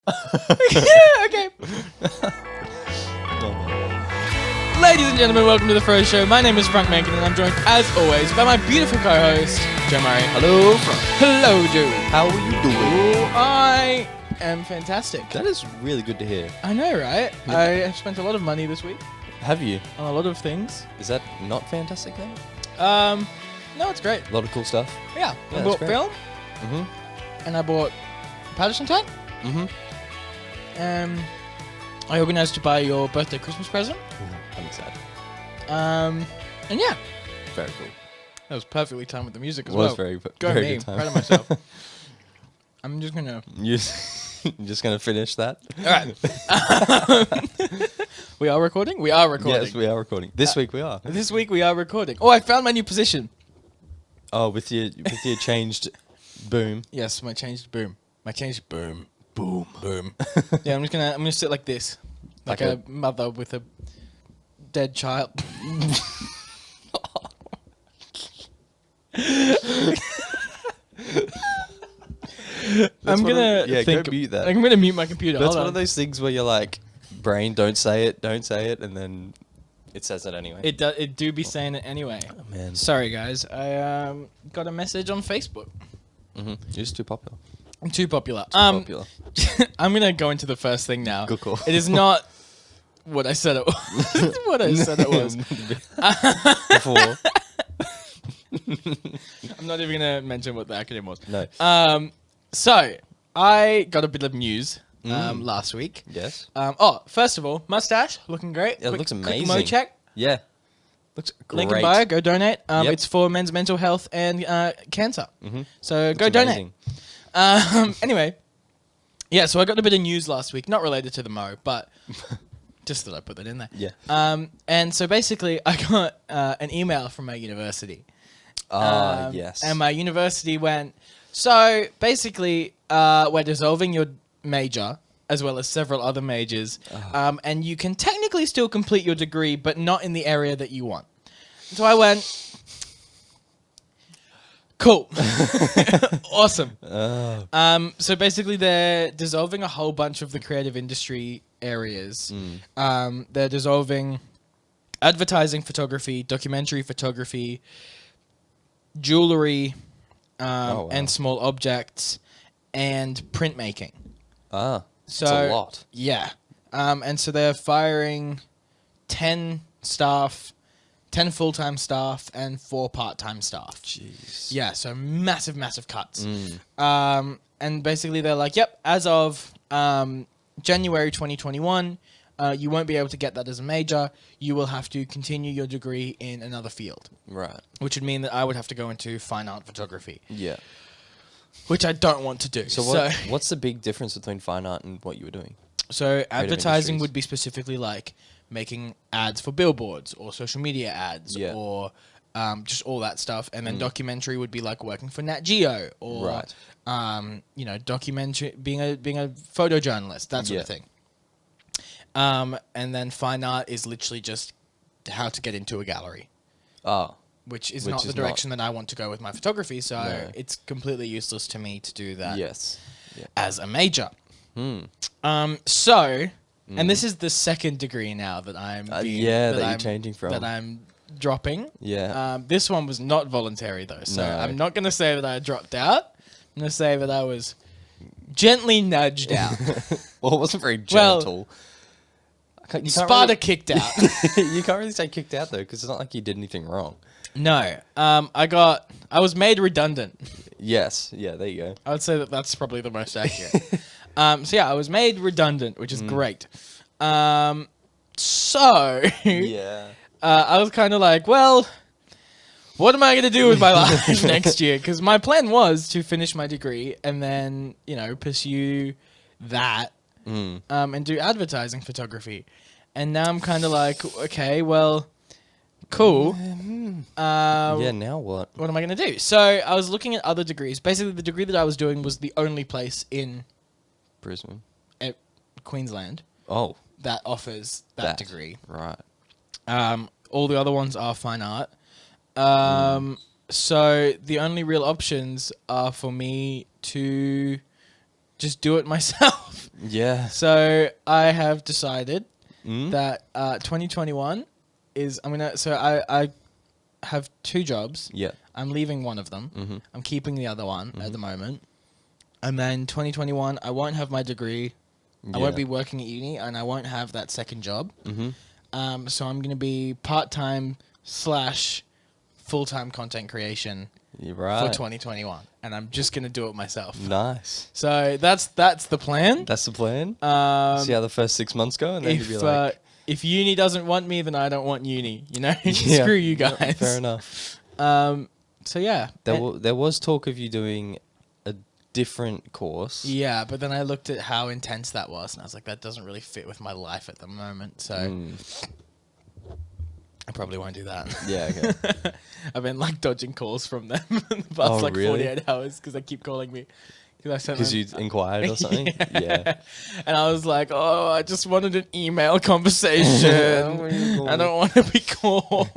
Yeah, okay. Oh, man. Ladies and gentlemen, welcome to the Fro Show. My name is Frank Mankin, and I'm joined, as always, by my beautiful co-host, Joe Murray. Hello, Frank. Hello, Joe. How are you doing? I am fantastic. That is really good to hear. I know, right? Yeah. I have spent a lot of money this week Have you? on a lot of things. Is that not fantastic then? No, it's great. A lot of cool stuff. Yeah, Yeah, I that's bought great. film, Mm-hmm. and I bought Patterson Time. Mm-hmm. I organised to buy your birthday Christmas present. I'm excited. And yeah, Very cool. that was perfectly timed with the music as It was well. very Go very me, good time. proud of myself. I'm just gonna. You're just gonna finish that? All right. We are recording. We are recording. Yes, we are recording. This week we are. This week we are recording. Oh, I found my new position. Oh, with your changed boom. Yes, my changed boom. My changed boom. Boom. Boom. Yeah, I'm gonna sit like this, like Like a mother with a dead child. I'm gonna Yeah, think. go mute that. I'm gonna mute my computer. That's Hold one on. of those things where you're like, brain, don't say it, and then it says it anyway. It do be saying it anyway. Oh, man. Sorry guys, I got a message on Facebook. Mm-hmm. You're just too popular. I'm too popular. Too popular. I'm gonna go into the first thing now. Good call. It is not what I said it was. What I said it was. Before. I'm not even gonna mention what the acronym was. No. So I got a bit of news last week. Yes. First of all, mustache looking great. Yeah, it looks Quick amazing. mo check. Yeah. Looks great. Link in bio. Go donate. Yep. It's for men's mental health and cancer. Mm-hmm. So go Looks donate. amazing. Anyway, yeah. So I got a bit of news last week, not related to the mo, but just thought I'd put that in there. Yeah. And so basically, I got an email from my university. Yes. And my university went, so basically, we're dissolving your major as well as several other majors. And you can technically still complete your degree, but not in the area that you want. So I went, cool. Awesome. So basically, they're dissolving a whole bunch of the creative industry areas. They're dissolving advertising photography, documentary photography, jewelry, wow. and small objects, and printmaking. It's a lot. Yeah. And so they're firing 10 staff, 10 full-time staff, and 4 part-time staff. Jeez. Yeah, so massive, massive cuts. And basically they're like, yep, as of January 2021, you won't be able to get that as a major. You will have to continue your degree in another field. Right. Which would mean that I would have to go into fine art photography, Yeah. which I don't want to do. So what's the big difference between fine art and what you were doing? So advertising industries. would be specifically like making ads for billboards or social media ads Yeah. or just all that stuff. And then documentary would be like working for Nat Geo or, Right. documentary, being a photojournalist, that sort of Yeah. thing. And then fine art is literally just how to get into a gallery, which is not the direction that I want to go with my photography. So No. it's completely useless to me to do that Yes. Yeah. as a major. And this is the second degree now that I'm that you're I'm- changing from. that I'm dropping. Yeah. This one was not voluntary though, so No. I'm not going to say that I dropped out. I'm going to say that I was gently nudged out. Well, it wasn't very Well, gentle. You can't Sparta kicked out. you can't really say kicked out though, because it's not like you did anything wrong. No, I was made redundant. Yes. Yeah. There you go. I would say that that's probably the most accurate. So yeah, I was made redundant, which is great. So Yeah. I was kind of like, well, what am I going to do with my life next year? Because my plan was to finish my degree and then, pursue that and do advertising photography. And now I'm kind of like, okay, well, cool. Yeah. Now what? What am I going to do? So I was looking at other degrees. Basically, the degree that I was doing was the only place in Brisbane. Queensland Oh. that offers that degree. Right. All the other ones are fine art. So the only real options are for me to just do it myself. Yeah. So I have decided Mm? that 2021 is I have two jobs. Yeah. I'm leaving one of them. Mm-hmm. I'm keeping the other one at the moment. And then 2021, I won't have my degree. I won't be working at uni, and I won't have that second job. Mm-hmm. So I'm going to be part-time / full-time content creation You're for right. 2021, and I'm just going to do it myself. Nice. So that's the plan. That's the plan. Um, See how the first 6 months go, and then you'll be like, if uni doesn't want me, then I don't want uni. You know, Yeah. screw you Yep, guys. fair enough. So yeah, There was talk of you doing a different course. yeah, but then I looked at how intense that was, and I was like, that doesn't really fit with my life at the moment. So I probably won't do that. Yeah, okay. I've been like dodging calls from them in the past Oh, like really? 48 hours because they keep calling me. Because you inquired or something? Yeah. And I was like, oh, I just wanted an email conversation. I don't want to be called.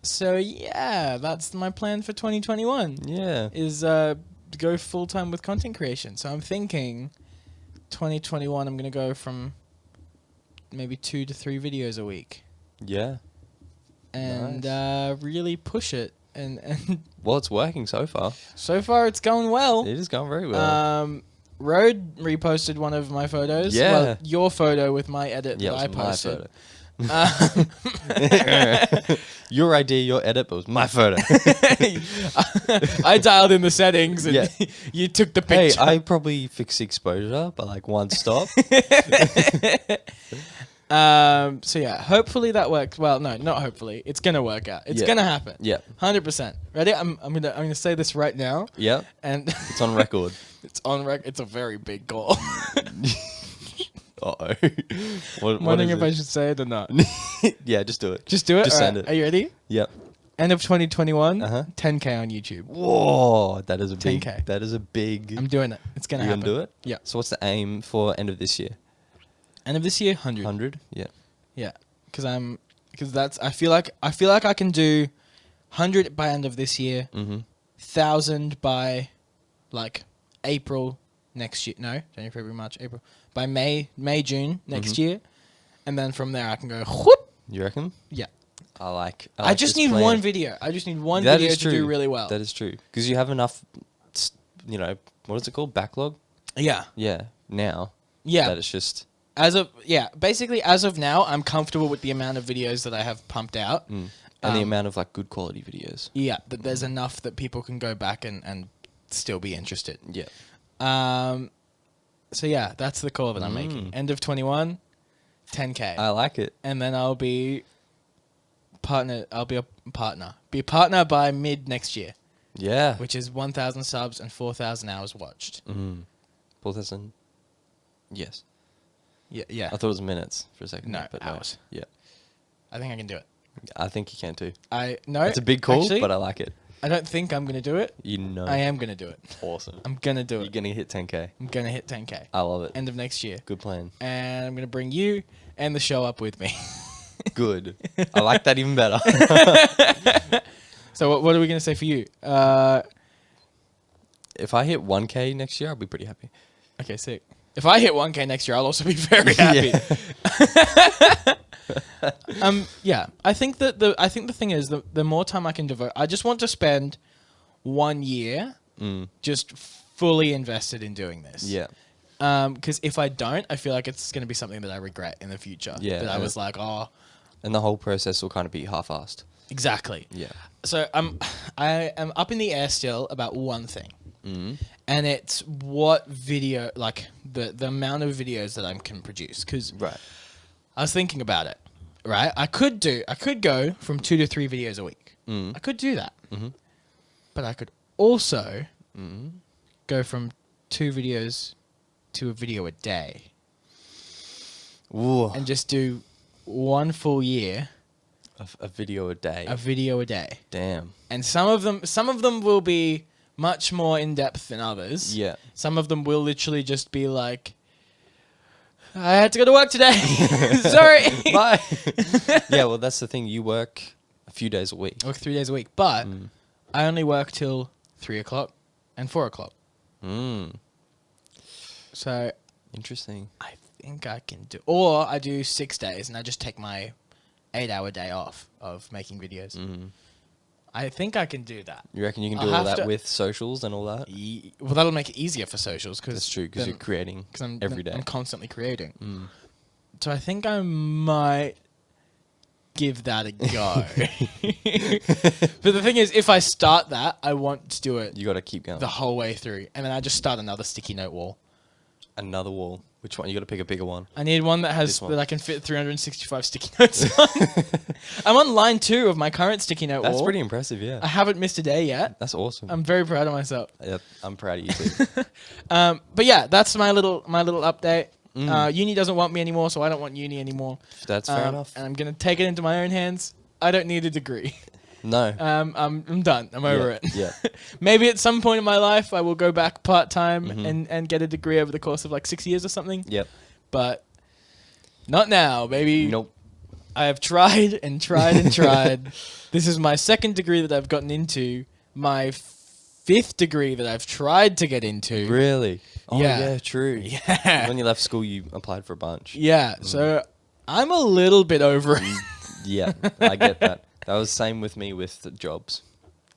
So yeah, that's my plan for 2021 Yeah. is go full time with content creation. So I'm thinking 2021 I'm going to go from maybe 2 to 3 videos a week Yeah. and Nice. really push it. And Well, it's working so far. so far it's going well. It is going very well. Road reposted one of my photos. Yeah. Well, your photo with my edit Yeah, that I it was my posted. photo. Your idea, your edit, but it was my photo. I dialed in the settings and Yeah. you took the Hey, picture. I probably fixed the exposure by like one stop. So yeah, hopefully that works. Well, no, not hopefully. It's gonna work out. It's Yeah. gonna happen. Yeah. 100%. Ready? I'm gonna say this right now, Yeah. and It's on record. it's on record. It's a very big goal. Uh-oh. What Wondering is if I should say it or not. Yeah, just do it. Just do it. Just All send right. it. Are you ready? Yep. End of 2021. Uh-huh. 10K on YouTube. Whoa, that is a big. 10K. That is a big. I'm doing it. It's gonna You're happen. gonna do it? Yeah. So what's the aim for end of this year? End of this year, 100. 100? Yeah. Yeah, because that's I feel like I can do 100 by end of this year, Mm-hmm. 1,000 by like April next year. No, January, February, March, April. By May, June next Mhm. year, and then from there I can go. Whoop. You reckon? Yeah. I like I just this need plan. one video. I just need one That video is to do true. really well. That is true. Because you have enough, what is it called? Backlog? Yeah. Yeah. Now. Yeah. That it's just. Basically as of now, I'm comfortable with the amount of videos that I have pumped out. And the amount of like good quality videos. Yeah, that there's enough that people can go back and still be interested. Yeah. So yeah, that's the call that I'm making. End of 21, 10K. I like it. And then I'll be a partner. Be a partner by mid next year, Yeah. which is 1,000 subs and 4,000 hours watched. 4,000. Yes. Yeah. I thought it was minutes for a second. No, but hours. Yeah. I think I can do it. I think you can too. No. It's a big call, actually, but I like it. I don't think I'm going to do it. You know. I am going to do it. Awesome. I'm going to do You're it. going to hit 10K. I'm going to hit 10K. I love it. End of next year. Good plan. And I'm going to bring you and the show up with me. Good. I like that even better. So what are we going to say for you? If I hit 1K next year, I'll be pretty happy. Okay, sick. If I hit 1K next year, I'll also be very happy. Yeah. I think the thing is the more time I can devote, I just want to spend 1 year just fully invested in doing this. Yeah. Because if I don't, I feel like it's going to be something that I regret in the future. Yeah, That I yeah. was like, oh, And the whole process will kind of be half-assed. exactly. Yeah. So I am up in the air still about one thing. Mm. And it's what video, like the amount of videos that I can produce. Because Right. I was thinking about it, right? I could go from 2 to 3 videos a week. I could do that. Mm-hmm. But I could also go from 2 videos to a video a day Ooh. and just do 1 full year, A video a day. a video a day. Damn. And some of them will be much more in depth than others. Yeah. Some of them will literally just be like, I had to go to work today. Sorry. Bye. Yeah, well, that's the thing. You work a few days a week. I work 3 days a week, but I only work till 3 o'clock and 4 o'clock. Mm. So Interesting. I think I can do, or I do 6 days and I just take my 8-hour day off of making videos. Mm. I think I can do that. You reckon you can I'll do all have that to- with socials and all that? Well, that'll make it easier for socials because That's true, because you're creating I'm every day. I'm constantly creating. Mm. So I think I might give that a go. But the thing is, if I start that, I want to do it You got to keep going. the whole way through, and then I just start another sticky note wall. Another wall. Which one? You got to pick a bigger one. I need one that has This one. that I can fit 365 sticky notes on. I'm on line 2 of my current sticky note That's wall. pretty impressive, yeah. I haven't missed a day yet. That's awesome. I'm very proud of myself. Yeah, I'm proud of you too. But yeah, that's my little update. Mm. Uni doesn't want me anymore, so I don't want uni anymore. That's fair enough. And I'm gonna take it into my own hands. I don't need a degree. No. I'm done. I'm over it. Yeah. Maybe at some point in my life I will go back part time Mhm. and get a degree over the course of like 6 years or something. Yep. But not now, baby. Nope. I have tried and tried and tried. This is my second degree that I've gotten into. My 5th degree that I've tried to get into. Really? Oh, Yeah. yeah, true. Yeah. When you left school, you applied for a bunch. Yeah. So I'm a little bit over it. Yeah, I get that. That was same with me with the jobs.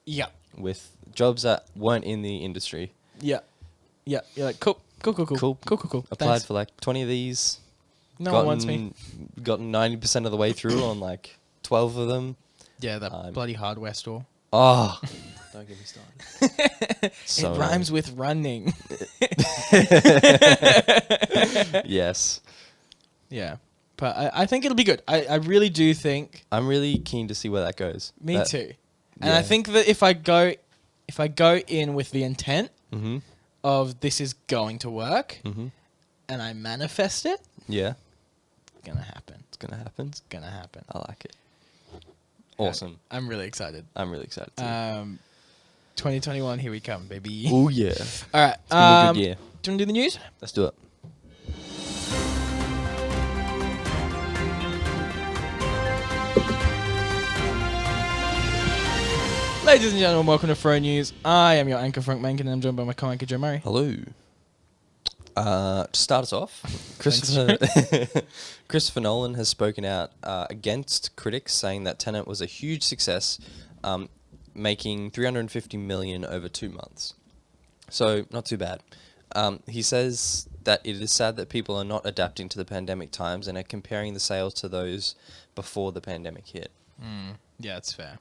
Yeah. With jobs that weren't in the industry. Yeah. Yeah. You're like, cool. Cool. Cool. Applied Thanks. for like 20 of these. No one wants me. Gotten 90% of the way through on like 12 of them. Yeah, that bloody hardware store. Oh, don't get me started. So it rhymes with running. Yes. Yeah. But I think it'll be good. I really do think. I'm really keen to see where that goes. Me too. And I yeah. think that if I go in with the intent Mm-hmm. of this is going to work Mm-hmm. and I manifest it, Yeah, it's gonna happen. it's going to happen. It's gonna happen. I like it. Awesome. I'm really excited. I'm really excited too. 2021, here we come, baby. Oh, yeah. All right. It's been a good year. Do you want to do the news? Let's do it. Ladies and gentlemen, welcome to Fro News. I am your anchor, Frank Mankin, and I'm joined by my co-anchor, Joe Murray. Hello. To start us off, Christopher Nolan has spoken out against critics, saying that Tenet was a huge success, making $350 million over 2 months. So, not too bad. He says that it is sad that people are not adapting to the pandemic times and are comparing the sales to those before the pandemic hit. Yeah, that's fair.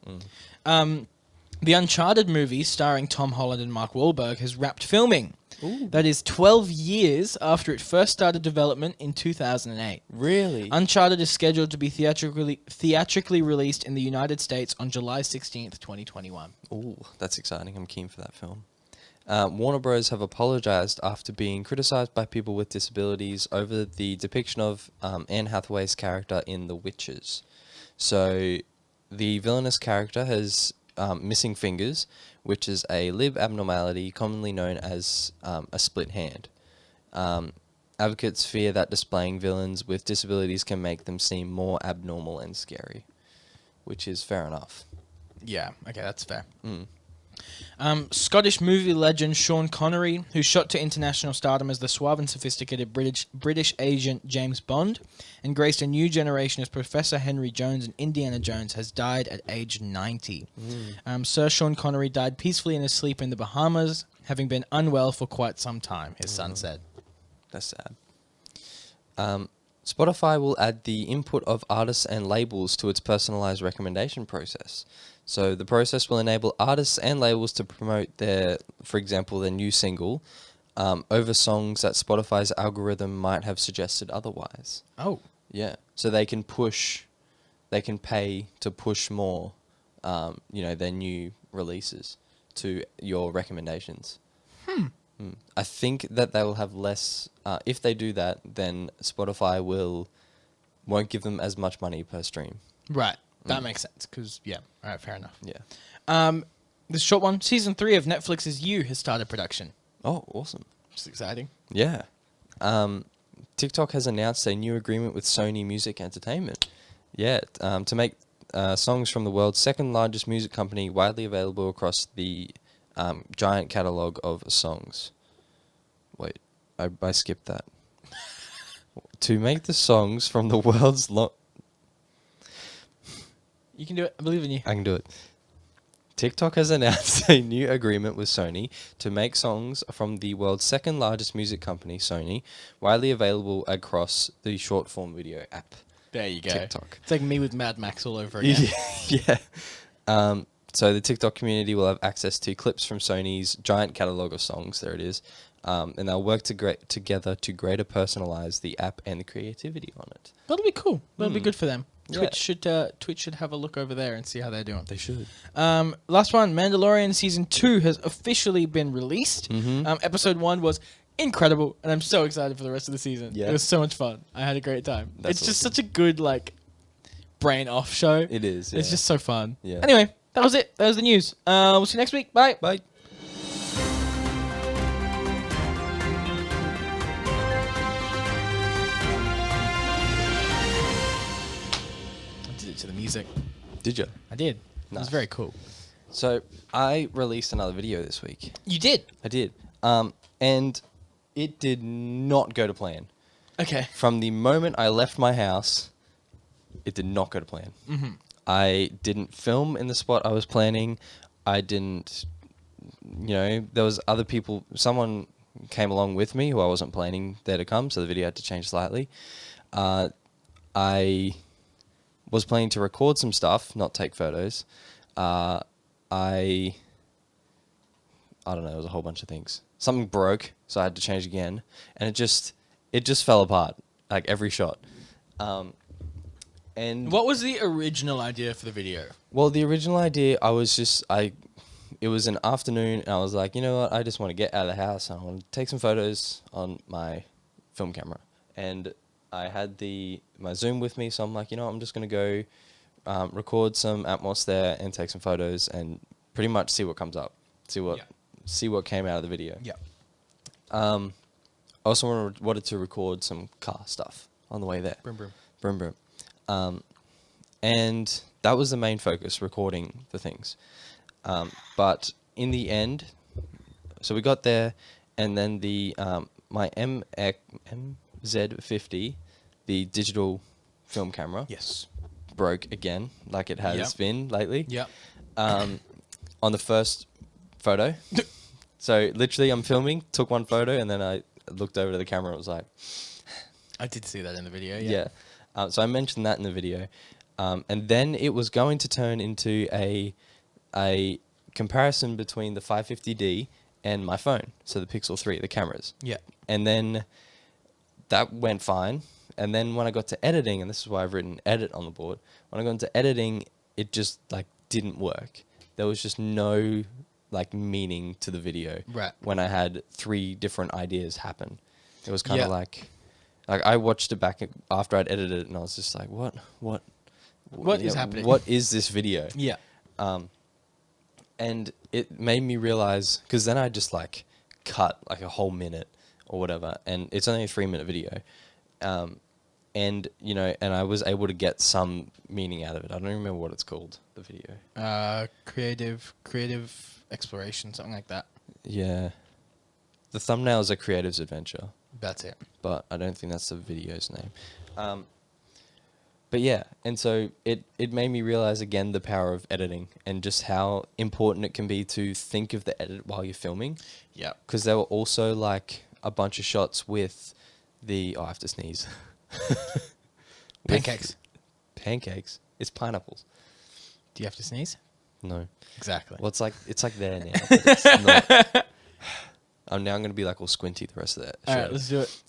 The Uncharted movie, starring Tom Holland and Mark Wahlberg, has wrapped filming. Ooh. That is 12 years after it first started development in 2008. Really? Uncharted is scheduled to be theatrically released in the United States on July 16th, 2021. Ooh, that's exciting. I'm keen for that film. Warner Bros. Have apologized after being criticized by people with disabilities over the depiction of Anne Hathaway's character in The Witches. So, the villainous character has missing fingers, which is a limb abnormality commonly known as a split hand. Advocates fear that displaying villains with disabilities can make them seem more abnormal and scary, which is fair enough. Yeah, okay, that's fair. Mm. Scottish movie legend Sean Connery, who shot to international stardom as the suave and sophisticated British agent James Bond, and graced a new generation as Professor Henry Jones in Indiana Jones, has died at age 90. Sir Sean Connery died peacefully in his sleep in the Bahamas, having been unwell for quite some time, his son said. That's sad. Spotify will add the input of artists and labels to its personalized recommendation process. So the process will enable artists and labels to promote for example, their new single over songs that Spotify's algorithm might have suggested otherwise. Oh. Yeah. So they can pay to push more, their new releases to your recommendations. I think that they will have less. If they do that, then Spotify won't give them as much money per stream. Right. That makes sense, because, yeah. All right, fair enough. Yeah. This short one, Season 3 of Netflix's You has started production. Oh, awesome. Which is exciting. Yeah. TikTok has announced a new agreement with Sony Music Entertainment. Yeah. To make songs from the world's second largest music company widely available across the giant catalog of songs. Wait. I skipped that. To make the songs from the world's You can do it. I believe in you. I can do it. TikTok has announced a new agreement with Sony to make songs from the world's second largest music company, Sony, widely available across the short form video app. There you go. TikTok. It's like me with Mad Max all over again. Yeah. So the TikTok community will have access to clips from Sony's giant catalog of songs. There it is. And they'll work together to greater personalize the app and the creativity on it. That'll be cool. That'll be good for them. Yeah. Twitch should have a look over there and see how they're doing. They should. Last one, Mandalorian Season 2 has officially been released. Episode 1 was incredible, and I'm so excited for the rest of the season. Yeah. It was so much fun. I had a great time. That's it's just awesome. such a good, like, brain-off show. It is. It's yeah. just so fun. Yeah. Anyway, that was it. That was the news. We'll see you next week. Bye. Bye. I did it to the music. Did you? I did. It was Nice. very cool. So I released another video this week. You did? I did. And it did not go to plan. Okay. From the moment I left my house, it did not go to plan. Mm-hmm. I didn't film in the spot I was planning. I didn't, there was other people. Someone came along with me who I wasn't planning there to come, so the video had to change slightly. I was planning to record some stuff, not take photos. I don't know, there was a whole bunch of things. Something broke, so I had to change again, and it just fell apart, like every shot. And What was the original idea for the video? well, the original idea, it was an afternoon, and I was like, you know what, I just want to get out of the house, and I want to take some photos on my film camera. And I had my Zoom with me, so I'm like, I'm just going to go record some Atmos there and take some photos and pretty much see what comes up, see what came out of the video. Yeah. I also wanted to record some car stuff on the way there. Brum, brum. Brum, brum. And that was the main focus, recording the things. But in the end, so we got there, and then my MZ50, the digital film camera, Yes. broke again, like it has Yep. been lately. Yeah. On the first photo. So literally, I'm filming, took one photo, and then I looked over to the camera and was like, I did see that in the video. yeah. So I mentioned that in the video. And then it was going to turn into a comparison between the 550D and my phone, so the Pixel 3, the cameras. Yeah. And then that went fine. And then when I got to editing, and this is why I've written edit on the board, when I got into editing, it just didn't work. There was just no meaning to the video. Right. When I had 3 different ideas happen. It was kind of Yeah. like I watched it back after I'd edited it, and I was just like, what is happening? What is this video? Yeah. And it made me realize, because then I just cut a whole minute or whatever, and it's only a 3-minute video. And I was able to get some meaning out of it. I don't even remember what it's called, the video. Creative exploration, something like that. Yeah. The thumbnail is A Creative's Adventure, That's it. but I don't think that's the video's name. But yeah, and so it made me realize again the power of editing and just how important it can be to think of the edit while you're filming. Yeah. Because there were also a bunch of shots with I have to sneeze. With Pancakes. Pancakes. It's pineapples. Do you have to sneeze? No. Exactly. Well, it's like there now. But it's not. I'm going to be all squinty the rest of that show. All right, let's do it.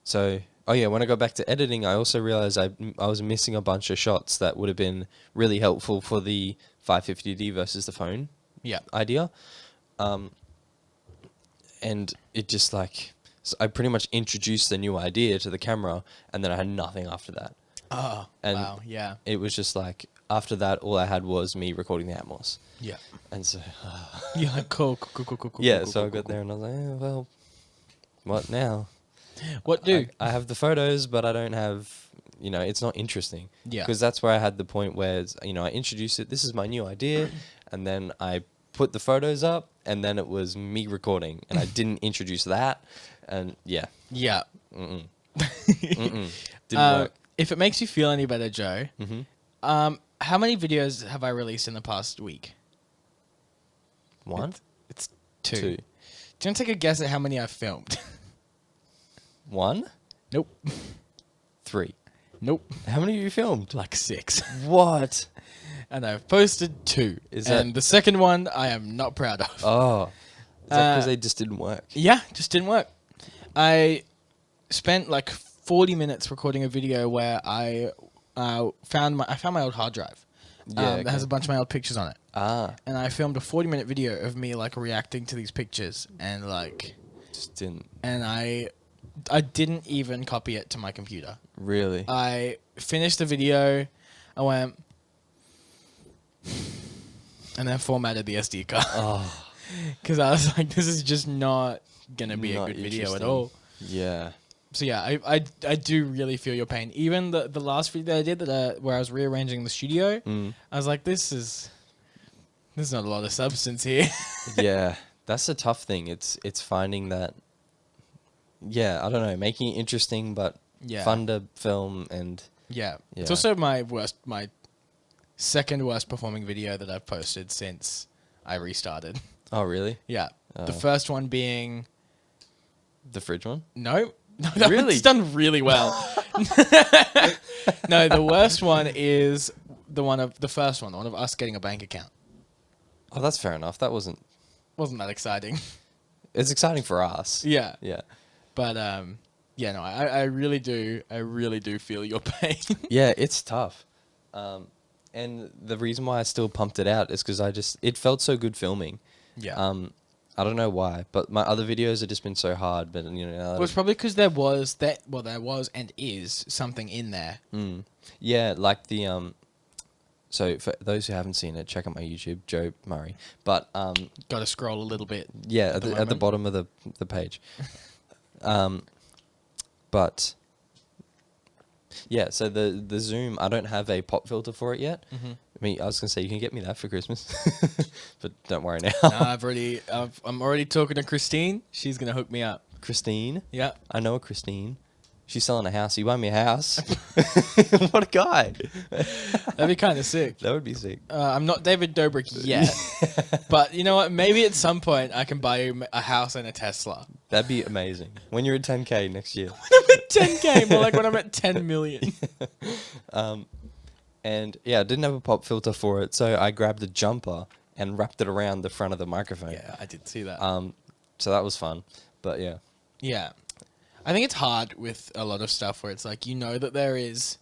So, when I got back to editing, I also realized I was missing a bunch of shots that would have been really helpful for the 550D versus the phone Yeah. idea. And it just so I pretty much introduced the new idea to the camera, and then I had nothing after that. Oh, And wow. Yeah. It was just after that, all I had was me recording the Atmos. Yeah. And so, You're like, cool. yeah, so I got there and I was like, well, what now? What do? I have the photos, but I don't have, it's not interesting. Yeah. Because that's where I had the point where, I introduced it. This is my new idea. And then I put the photos up, and then it was me recording, and I didn't introduce that, and yeah, Yeah. didn't work. If it makes you feel any better, Joe, how many videos have I released in the past week? One, It's two. two, Do you want to take a guess at how many I've filmed? one, Nope. three. Nope. How many have you filmed? Like 6. What? And I've posted 2. Is and that- the second one I am not proud of. Oh, is that because Uh, they just didn't work? Yeah, just didn't work. I spent like 40 minutes recording a video where I found my old hard drive. Yeah, That has okay. a bunch of my old pictures on it. Ah, And I filmed a 40-minute video of me like reacting to these pictures and like just didn't I didn't even copy it to my computer. really. I finished the video, I went and then formatted the SD card Oh, because I was like, this is just not gonna be not a good video at interesting. all. yeah. So yeah, I do really feel your pain. Even the last video I did that where I was rearranging the studio, I was like, there's not a lot of substance here. Yeah, that's the tough thing. It's finding that. Yeah, I don't know, making it interesting but Yeah. fun to film, and Yeah. It's Yeah. also my second worst performing video that I've posted since I restarted. oh really? Yeah. Oh. The first one being The fridge one? no, that Really? one's done really well. No, the worst one is the first one, the one of us getting a bank account. Oh, that's fair enough. That wasn't. Wasn't that exciting? It's exciting for us. Yeah. Yeah. But yeah, no, I really do feel your pain. Yeah, it's tough. And the reason why I still pumped it out is because it felt so good filming. Yeah. I don't know why, but my other videos have just been so hard. But you know, now Well, it's probably because there was and is something in there. yeah, like the So for those who haven't seen it, check out my YouTube, Joe Murray. But Got to scroll a little bit. yeah, At the at the moment. bottom of the page. But yeah, so the zoom, I don't have a pop filter for it yet. I mean, I was gonna say you can get me that for Christmas, but don't worry now. No, I'm already talking to Christine. She's gonna hook me up. Christine, Yeah. I know a Christine. She's selling a house. You buy me a house? What a guy! That'd be kind of sick. That would be sick. I'm not David Dobrik yet, but you know what? Maybe at some point I can buy you a house and a Tesla. That'd be amazing. When you're at 10K next year. I'm at 10K, more like when I'm at 10 million. And yeah, I didn't have a pop filter for it, so I grabbed a jumper and wrapped it around the front of the microphone. Yeah, I did see that. So that was fun. But yeah. Yeah. I think it's hard with a lot of stuff where it's like you know that there is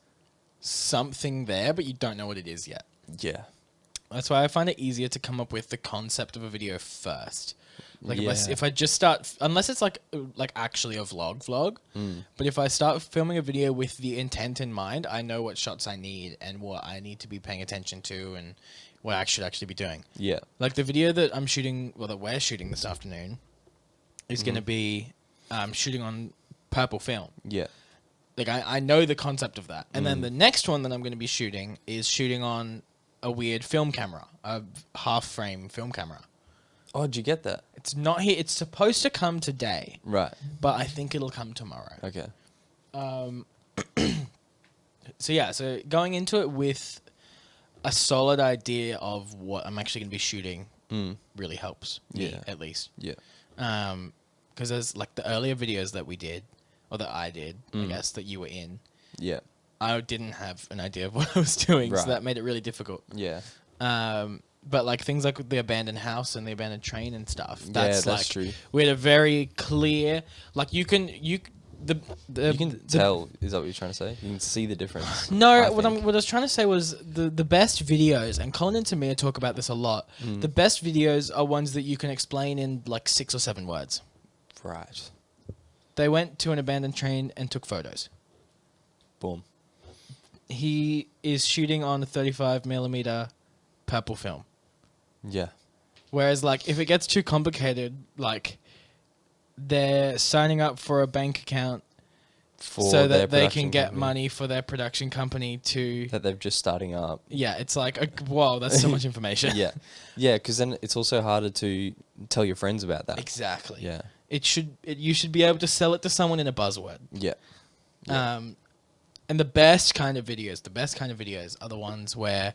something there, but you don't know what it is yet. Yeah. That's why I find it easier to come up with the concept of a video first. Like Yeah. if I just start, unless it's like actually a vlog, but if I start filming a video with the intent in mind, I know what shots I need and what I need to be paying attention to and what I should actually be doing. Yeah. Like the video that I'm shooting, well, that we're shooting this afternoon, is going to be shooting on purple film. Yeah. Like I know the concept of that. And then the next one that I'm going to be shooting is shooting on a weird film camera, a half frame film camera. Oh, did you get that? It's not here. It's supposed to come today, Right. but I think it'll come tomorrow. Okay. So yeah, so going into it with a solid idea of what I'm actually going to be shooting really helps me, Yeah. at least. Yeah. Because there's like the earlier videos that we did, or that I did, I guess, that you were in, Yeah. I didn't have an idea of what I was doing, Right. so that made it really difficult. Yeah. But like things like the abandoned house and the abandoned train and stuff. Yeah, That's that's like true. we had a very clear, like you can You can tell, is that what you're trying to say? You can see the difference. No, I what think. I was trying to say was the best videos, and Colin and Tamir talk about this a lot. The best videos are ones that you can explain in like 6 or 7 words. Right. They went to an abandoned train and took photos. Boom. He is shooting on a 35mm purple film. Yeah. Whereas, like, if it gets too complicated, like, they're signing up for a bank account For so their that they production can get company money for their production company to. that they're just starting up. Yeah, it's like, whoa, that's so much information. Yeah, yeah, because then it's also harder to tell your friends about that. Exactly. Yeah, You should be able to sell it to someone in a buzzword. yeah, yeah. And the best kind of videos are the ones where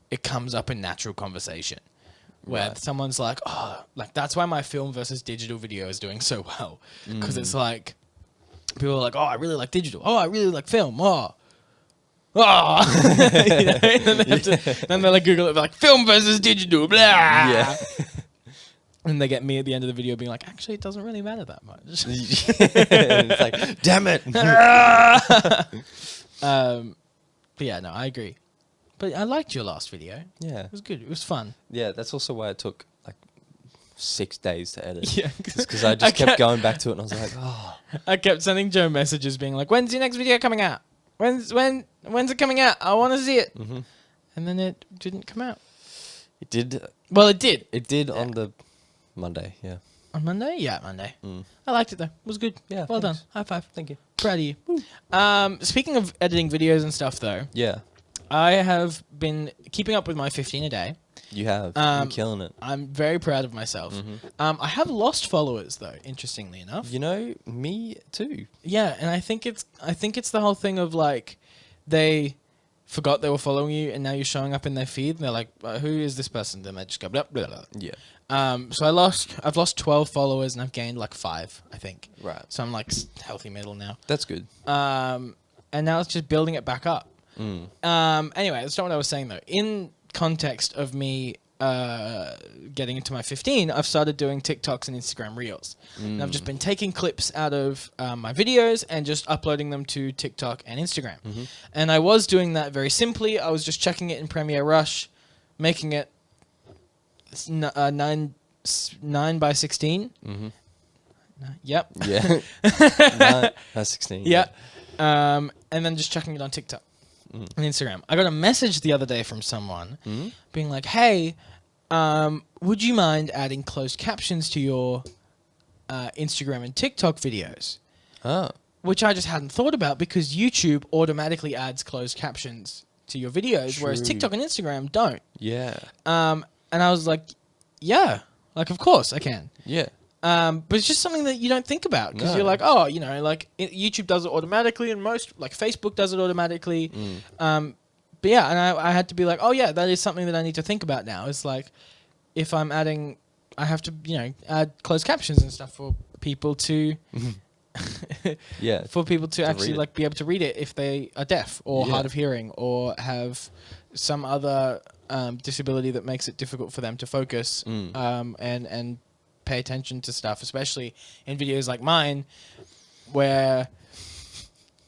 it comes up in natural conversation. Where Right. someone's like, oh, like that's why my film versus digital video is doing so well. Because it's like, people are like, oh, I really like digital. Oh, I really like film. Oh. You know? Then they're like, Google it, like, film versus digital, blah. Yeah. And they get me at the end of the video being like, actually, it doesn't really matter that much. It's like, damn it. But yeah, no, I agree. But I liked your last video. Yeah, It was good. It was fun. yeah. That's also why it took like 6 days to edit. Yeah. Because I just kept going back to it, and I was like, oh, I kept sending Joe messages being like, when's your next video coming out? When's it coming out? I want to see it. mm-hmm. And then it didn't come out. It did. Well, it did. It did on the Monday. Yeah. On Monday? Yeah, Monday. Mm. I liked it though. It was good. Yeah, Well thanks. done. High five. Thank you. Proud of you. Speaking of editing videos and stuff though, Yeah, I have been keeping up with my 15 a day. you have. You're killing it. I'm very proud of myself. I have lost followers though, interestingly enough. You know, me too. Yeah, and I think it's the whole thing of like they forgot they were following you and now you're showing up in their feed and they're like, who is this person? Then they just go blah, blah, blah. Yeah. So I've lost 12 followers and I've gained like 5, I think. Right. So I'm like healthy middle now. That's good. And now it's just building it back up. Anyway, that's not what I was saying though. In context of me getting into my 15, I've started doing TikToks and Instagram Reels. And I've just been taking clips out of my videos and just uploading them to TikTok and Instagram. And I was doing that very simply. I was just checking it in Premiere Rush, making it 9 by 16. Yep. Yeah. No, that's 16. Yeah. And then just chucking it on TikTok and Instagram. I got a message the other day from someone being like, hey, would you mind adding closed captions to your Instagram and TikTok videos? Oh. Which I just hadn't thought about because YouTube automatically adds closed captions to your videos, whereas True. TikTok and Instagram don't. Yeah. And I was like, yeah, like, of course I can. Yeah. But it's just something that you don't think about because No. you're like, oh, you know, like YouTube does it automatically and most, like Facebook does it automatically. But yeah, and I had to be like, oh yeah, that is something that I need to think about now. It's like, if I'm adding, I have to, you know, add closed captions and stuff for people to, Yeah. for people to actually read it. like be able to read it if they are deaf or Yeah. hard of hearing or have some other disability that makes it difficult for them to focus and pay attention to stuff, especially in videos like mine where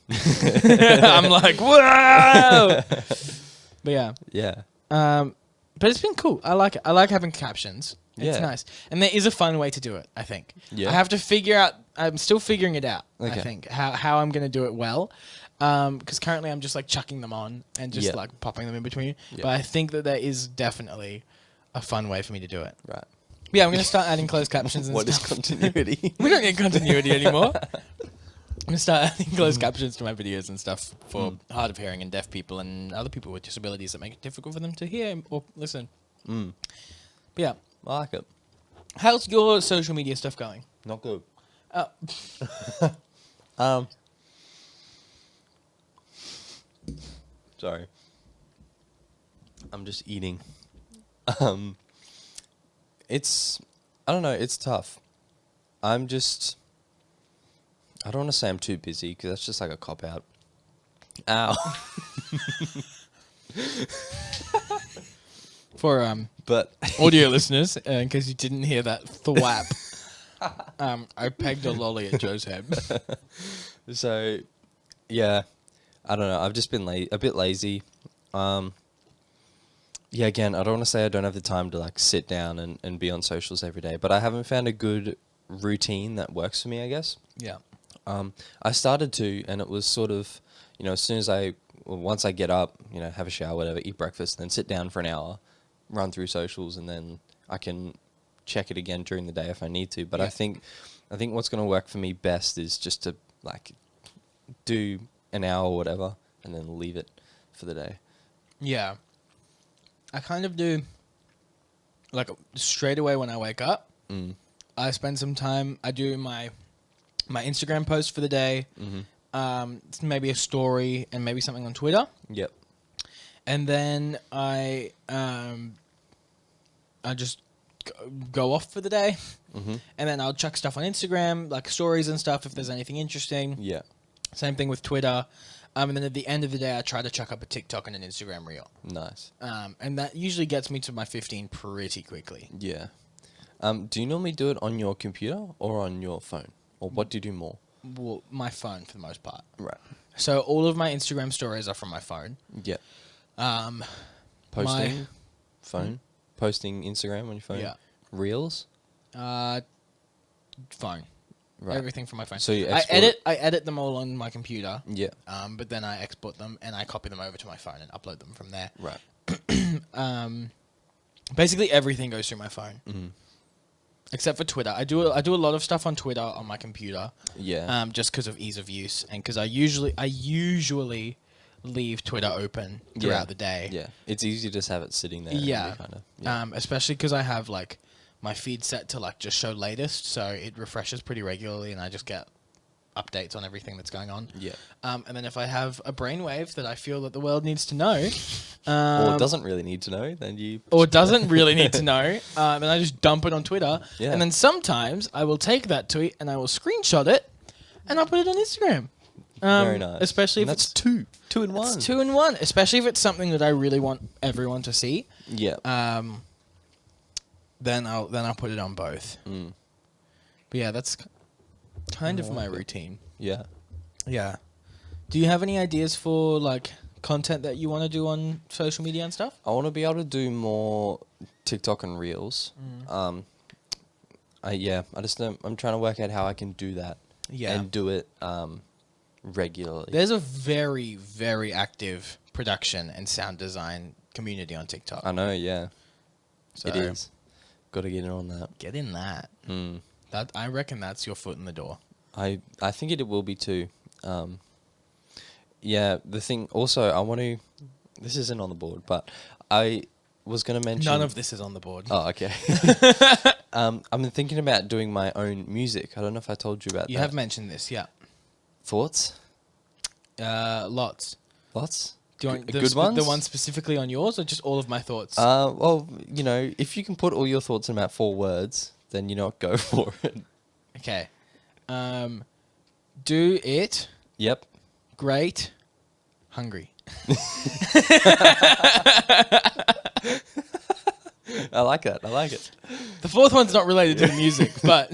I'm like, whoa. But yeah. Yeah. But it's been cool. I like it. I like having captions. It's Yeah. nice. And there is a fun way to do it, I think. Yeah. I have to figure out, I'm still figuring it out, I Okay. think, how I'm going to do it well. Because currently I'm just like chucking them on and just Yeah. like popping them in between. Yeah. But I think that there is definitely a fun way for me to do it. Right. Yeah, I'm going to start adding closed captions and What is stuff. continuity? We don't get continuity anymore. I'm going to start adding closed captions to my videos and stuff for hard of hearing and deaf people and other people with disabilities that make it difficult for them to hear or listen. But yeah. I like it. How's your social media stuff going? Not good. Oh, Sorry. I'm just eating. It's, I don't know, it's tough. I don't want to say I'm too busy because that's just like a cop out. Ow. for But audio listeners, in case you didn't hear that thwap, I pegged a lolly at Joe's head. so, yeah, I don't know. I've just been a bit lazy. Yeah, again, I don't want to say I don't have the time to like sit down and be on socials every day, but I haven't found a good routine that works for me, I guess. Yeah. I started to, and it was sort of, as soon as once I get up, have a shower, whatever, eat breakfast, then sit down for an hour, run through socials, and then I can check it again during the day if I need to. But Yeah. I think what's going to work for me best is just to like do an hour or whatever, and then leave it for the day. Yeah. I kind of do, like, straight away when I wake up, I spend some time, I do my Instagram post for the day, maybe a story, and maybe something on Twitter. Yep. And then I just go off for the day. And then I'll chuck stuff on Instagram, like stories and stuff, if there's anything interesting. Yeah. Same thing with Twitter. And then at the end of the day, I try to chuck up a TikTok and an Instagram reel. Nice. And that usually gets me to my 15 pretty quickly. Yeah. Do you normally do it on your computer or on your phone? Or what do you do more? Well, my phone for the most part. Right. So all of my Instagram stories are from my phone. Yeah. My- Posting phone? Posting Instagram on your phone? Yeah. Reels? Phone. Right. Everything from my phone. So you I export edit them all on my computer. Yeah. But then I export them and I copy them over to my phone and upload them from there. Right. Basically everything goes through my phone. Except for Twitter. I do a lot of stuff on Twitter on my computer. Yeah. Just because of ease of use and because I usually leave Twitter open throughout the day. Yeah. It's easy to just have it sitting there. Yeah. And you kind of, Especially because I have like my feed set to like just show latest, so it refreshes pretty regularly, and I just get updates on everything that's going on. Yeah. And then if I have a brainwave that I feel that the world needs to know, or doesn't really need to know, then you... or doesn't really need to know, and I just dump it on Twitter. Yeah. And then sometimes I will take that tweet and I will screenshot it, and I'll put it on Instagram. Very nice. Especially if And that's it's two in one. It's 2 in 1. Especially if it's something that I really want everyone to see. Yeah. Then I'll put it on both. But yeah, that's kind of my routine. Yeah. Yeah. Do you have any ideas for like content that you want to do on social media and stuff? I want to be able to do more TikTok and Reels. I just don't, I'm trying to work out how I can do that. Yeah. And do it regularly. There's a very, very active production and sound design community on TikTok. I know, yeah. So It is. Got to get in on that. Get in that. That I reckon that's your foot in the door. I think it will be too. Yeah, the thing also I want to. This isn't on the board, but I was going to mention. None of this is on the board. Oh, okay. I've been thinking about doing my own music. I don't know if I told you about that. You have mentioned this, yeah. Thoughts? Lots. Lots? Do you want Good ones? the one specifically on yours, or just all of my thoughts? Well, you know, if you can put all your thoughts in about 4 words, then you know what, go for it. Okay. Do it. Yep. Great. Hungry. I like that. I like it. The fourth one's not related to the music, but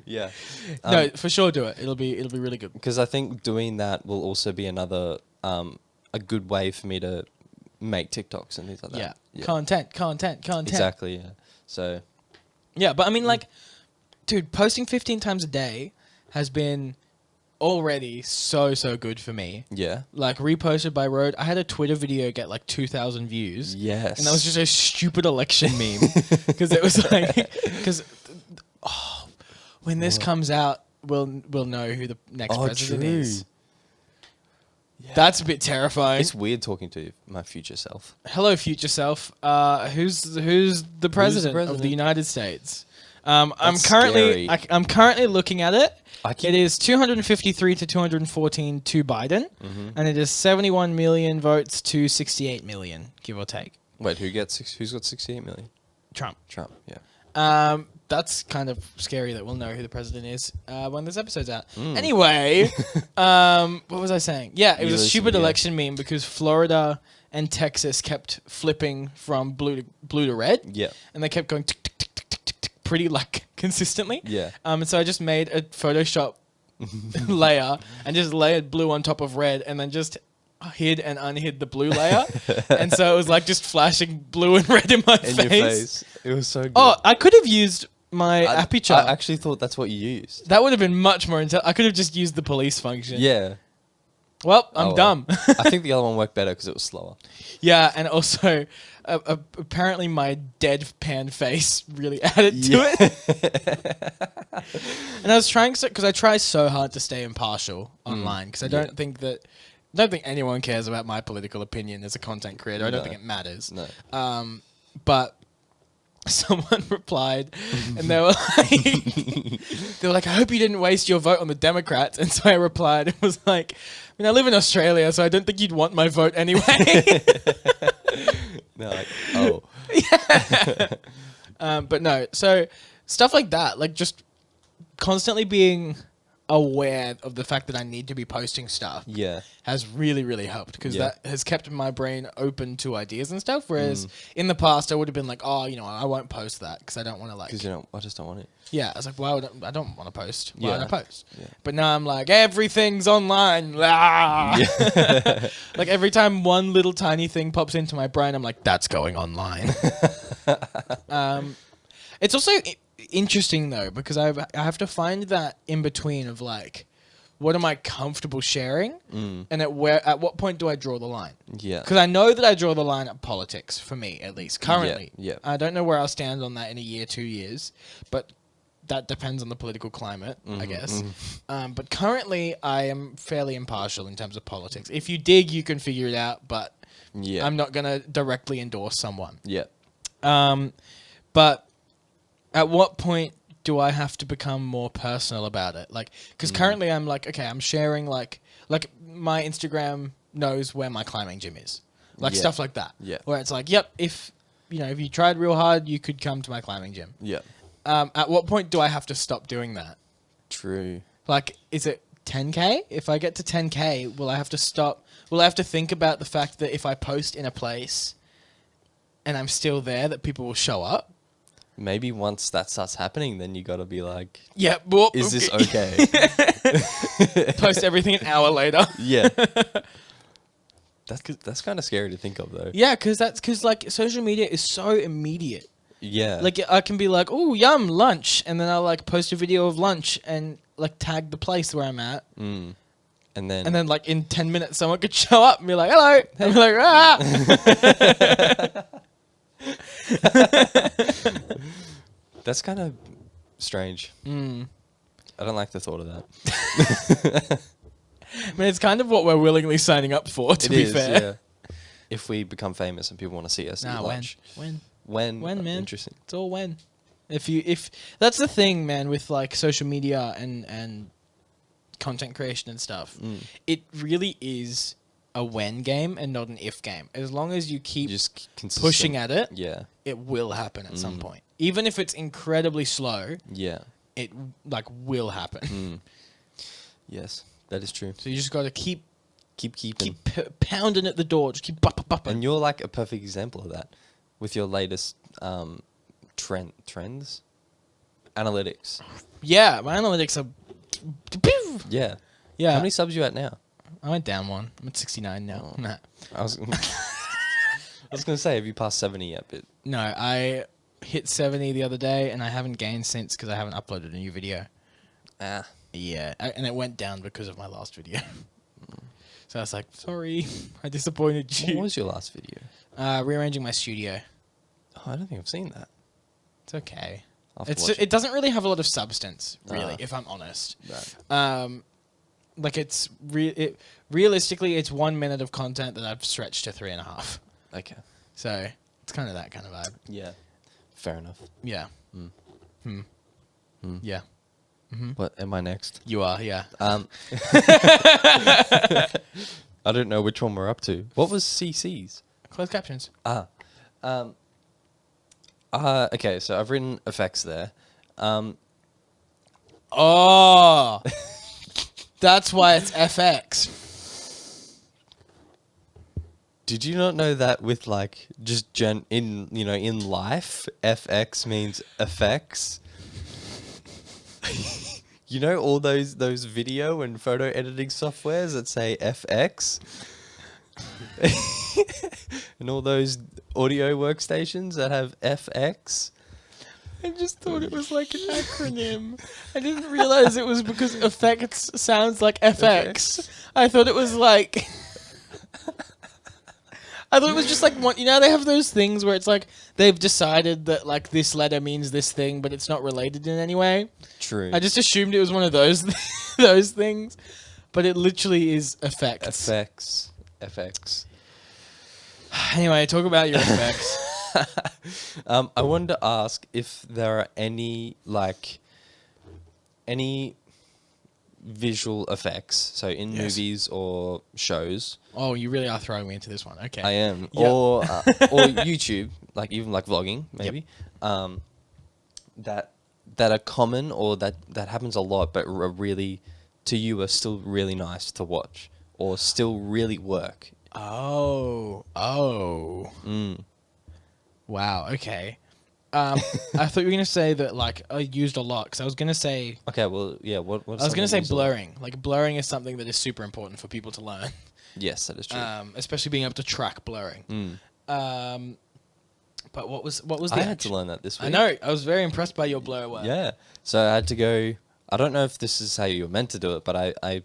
Yeah. no, for sure do it. It'll be really good. Because I think doing that will also be another a good way for me to make TikToks and things like that. Yeah. Content. Exactly. Yeah. So. Yeah, but I mean, like, dude, posting 15 times a day has been already so good for me. Yeah. Like, reposted by Road. I had a Twitter video get like 2,000 views. Yes. And that was just a stupid election meme. Because it was like, when this comes out, we'll know who the next president is. Yeah. That's a bit terrifying. It's weird talking to my future self. Hello, future self. Who's the president of the United States? I'm currently looking at it. It is 253 to 214 to Biden, and it is 71 million votes to 68 million, give or take. Wait, who's got 68 million? Trump. Yeah. That's kind of scary that we'll know who the president is when this episode's out. Anyway, what was I saying? Yeah, it was a stupid election meme because Florida and Texas kept flipping from blue to red. Yeah. And they kept going tick, tick, tick, tick, tick, tick, pretty like consistently. Yeah. And so I just made a Photoshop layer and just layered blue on top of red and then just hid and unhid the blue layer. And so it was like just flashing blue and red in my face. In your face. It was so good. Oh, I could have used my aperture. I actually thought that's what you used. That would have been much more I could have just used the police function. Yeah. Well, I'm Oh, well. dumb. I think the other one worked better because it was slower. Yeah, and also apparently my deadpan face really added to it. And I was trying because I try so hard to stay impartial online because I don't think anyone cares about my political opinion as a content creator. I don't No. think it matters. No. But someone replied, and they were like, "I hope you didn't waste your vote on the Democrats." And so I replied, it was like, "I mean, I live in Australia, so I don't think you'd want my vote anyway." They're like, oh. But no, so stuff like that, like just constantly being aware of the fact that I need to be posting stuff Yeah. has really, really helped because Yeah. that has kept my brain open to ideas and stuff. Whereas in the past, I would have been like, "Oh, I won't post that because I don't want to like." Because I just don't want it. Yeah, I was like, "Well, I don't want to post. Why would I Yeah. post?" Yeah. But now I'm like, everything's online. Ah! Like every time one little tiny thing pops into my brain, I'm like, "That's going online." It's also interesting though because I have to find that in between of like, what am I comfortable sharing, and at what point do I draw the line? Yeah. Because I know that I draw the line at politics for me, at least currently. Yeah. I don't know where I'll stand on that in a year, 2 years, but that depends on the political climate, I guess. But currently, I am fairly impartial in terms of politics. If you dig, you can figure it out, but Yeah. I'm not going to directly endorse someone. Yeah. But at what point do I have to become more personal about it? Like, because currently I'm like, okay, I'm sharing like my Instagram knows where my climbing gym is, like Yeah. stuff like that. Yeah. Where it's like, yep, if you tried real hard, you could come to my climbing gym. Yeah. At what point do I have to stop doing that? True. Like, is it 10K? If I get to 10K, will I have to stop? Will I have to think about the fact that if I post in a place and I'm still there, that people will show up? Maybe once that starts happening, then you got to be like, Yeah. Well, is this okay? Post everything an hour later. Yeah. That's kind of scary to think of, though. Yeah, because like social media is so immediate. Yeah. Like I can be like, "Oh, yum, lunch," and then I'll like post a video of lunch and like tag the place where I'm at, And then. and then like in 10 minutes, someone could show up and be like, "Hello," and be like, "Ah." That's kind of strange. I don't like the thought of that. I mean, it's kind of what we're willingly signing up for. To be fair. Yeah. If we become famous and people want to see us eat Nah, lunch. when? When, man? Interesting. It's all when. If that's the thing, man, with like social media and content creation and stuff, it really is a when game and not an if game. As long as you keep Just consistent. pushing at it, Yeah. it will happen at some point. Even if it's incredibly slow, Yeah. it like will happen. Yes, that is true. So you just got to keep Keeping. pounding at the door. Just keep bupping. And you're like a perfect example of that with your latest trends, analytics. Yeah, my analytics are. Yeah. Yeah, How many subs you at now? I went down one. I'm at 69 now. Nah. I was gonna say, have you passed 70 yet? But No, I hit 70 the other day, and I haven't gained since because I haven't uploaded a new video. Yeah, and it went down because of my last video. So I was like, sorry, I disappointed what you. was your last video? Rearranging my studio. Oh, I don't think I've seen that. It's okay. I'll have to watch It doesn't really have a lot of substance, really, Ah. if I'm honest. Right. Like realistically, it's 1 minute of content that I've stretched to 3.5. Okay. So it's kind of that kind of vibe. Yeah. Fair enough. Yeah. Yeah. What am I next? You are. Yeah. I don't know which one we're up to. What was CC's? Closed captions. Okay, so I've written effects there. Oh, that's why it's FX. Did you not know that with like just in life, FX means effects? You know all those video and photo editing softwares that say FX? And all those audio workstations that have FX? I just thought it was like an acronym. I didn't realize it was because effects sounds like FX. I thought it was like. I thought it was just like one. You know, they have those things where it's like they've decided that like this letter means this thing, but it's not related in any way. True. I just assumed it was one of those those things, but it literally is effects. FX. Anyway, talk about your effects. I wanted to ask if there are any visual effects, so in Yes. movies or shows. Oh, you really are throwing me into this one. Okay. I am, Yep. or YouTube, like even like vlogging, maybe. That are common or that happens a lot, but are really to you are still really nice to watch or still really work. Oh. Mm. Wow. Okay. I thought you were gonna say that like I used a lot because I was gonna say Okay, well, yeah. What I was gonna say blurring. Like blurring is something that is super important for people to learn. Yes, that is true. Especially being able to track blurring. Mm. But what was the? I had to learn that this week. I know. I was very impressed by your blur work. Yeah. So I had to go. I don't know if this is how you were meant to do it, but I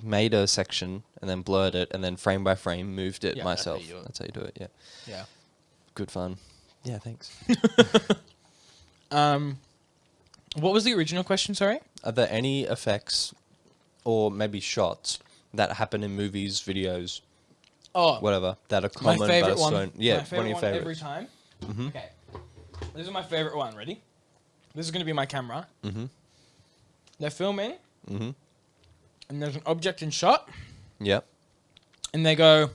made a section and then blurred it and then frame by frame moved it Yeah, myself. that's how you do it. That's how you do it. Yeah. Yeah. Good fun. Yeah. Thanks. What was the original question? Sorry. Are there any effects or maybe shots that happen in movies, videos, Oh, whatever, that are my common but favorite are one. slow? Yeah, my favorite one of your one favorites. every time. Mm-hmm. Okay. This is my favorite one. Ready? This is gonna be my camera. Mm-hmm. They're filming, Mm-hmm. and there's an object in shot, Yep. and they go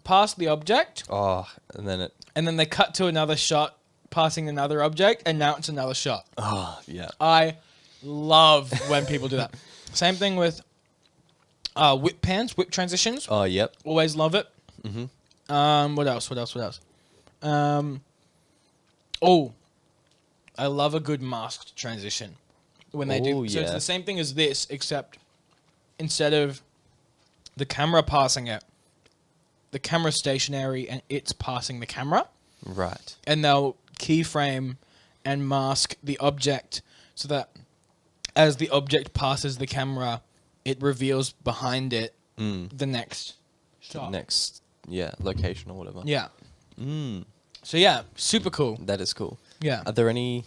past the object, Oh, and then it. and then they cut to another shot passing another object, and now it's another shot. Oh, yeah. I love when people do that. Same thing with whip pans, whip transitions. Oh, yep. Always love it. Mm-hmm. What else? Oh, I love a good masked transition when they do. Oh, So it's yeah. the same thing as this, except instead of the camera passing it, the camera's stationary and it's passing the camera, Right. and they'll keyframe and mask the object so that as the object passes the camera, it reveals behind it Mm. the next shot. Next, yeah, location or whatever. Yeah. Mm. So yeah, super cool. That is cool. Yeah. Are there any?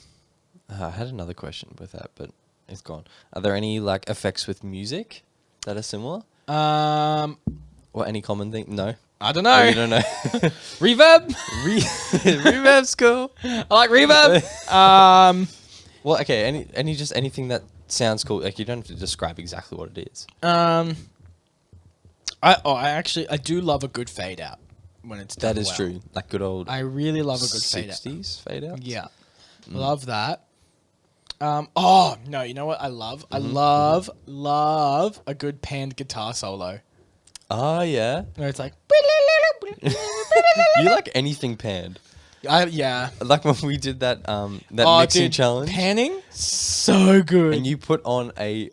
I had another question with that, but it's gone. Are there any like effects with music that are similar, or any common thing? No. I don't Oh, know. you don't know. Reverb. Reverb's cool. I like reverb. Well, okay. Anything that sounds cool. Like you don't have to describe exactly what it is. I do love a good fade out when it's done That is well. true. Like good old. I really love a good fade out. 60s fade out. Yeah, love that. Oh no, you know what I love? I love a good panned guitar solo. Oh yeah. Where it's like, You like anything panned? yeah. Like when we did that that Oh, mixing dude, challenge, panning so good. and you put on a